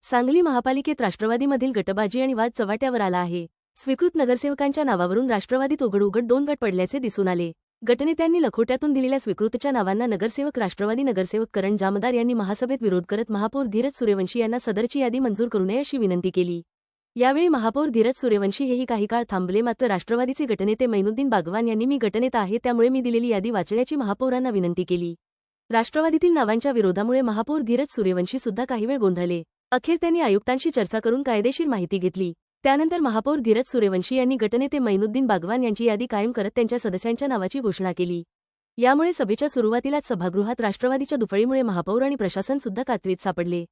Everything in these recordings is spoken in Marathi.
सांगली महापालिकेत राष्ट्रवादीमधील गटबाजी आणि वाद चव्हाट्यावर आला आहे। स्वीकृत नगरसेवकांच्या नावावरून राष्ट्रवादीत उघड 2 गट पडल्याचे दिसून आले। गटनेत्यांनी लखोट्यातून दिलेल्या स्वीकृतच्या नावांना नगरसेवक राष्ट्रवादी नगरसेवक करण जामदार यांनी महासभेत विरोध करत महापौर धीरज सूर्यवंशी यांना सदरची यादी मंजूर करू नये अशी विनंती केली। यावेळी महापौर धीरज सूर्यवंशी हेही काही काळ थांबले, मात्र राष्ट्रवादीचे गटनेते मैनुद्दीन बागवान यांनी मी गटनेता आहे त्यामुळे मी दिलेली यादी वाचण्याची महापौरांना विनंती केली। राष्ट्रवादीतील नावांच्या विरोधामुळे महापौर धीरज सूर्यवंशी सुद्धा काही वेळ गोंधळले। अखेर त्यांनी आयुक्तांशी चर्चा करून कायदेशीर माहिती घेतली। त्यानंतर महापौर धीरज सूर्यवंशी यांनी गटनेते मैनुद्दीन बागवान यांची यादी कायम करत त्यांच्या सदस्यांच्या नावाची घोषणा केली। यामुळे सभेच्या सुरुवातीलाच सभागृहात राष्ट्रवादीच्या दुफळीमुळे महापौर आणि प्रशासन सुद्धा कात्रीत सापडले।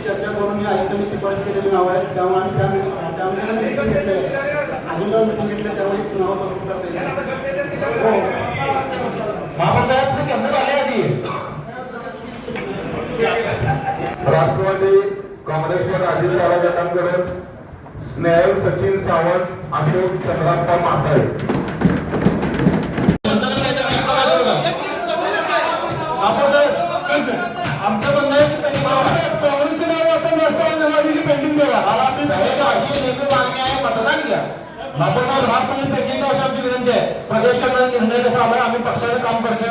चर्चा करून आयुक्तांनी शिफारस केलेली नाव आहेत त्यामुळे अजून मीटिंग घेतलं त्यावेळी नाव करून राष्ट्रवादी काँग्रेस पद अजित पवार गटांकडून स्नेहल सचिन सावंत, अशोक चंद्राप्पा मासाळे। आमचं म्हणणं आहे काँग्रेसचे नाव आपण राष्ट्रवादी पेंडिंग द्यावा मतदान घ्या आपण राष्ट्रवादी पेंडिंग द्यावं आमची विनंती आहे। प्रदेश कमिटी निर्णय कसा आम्ही पक्षाचं काम करतोय।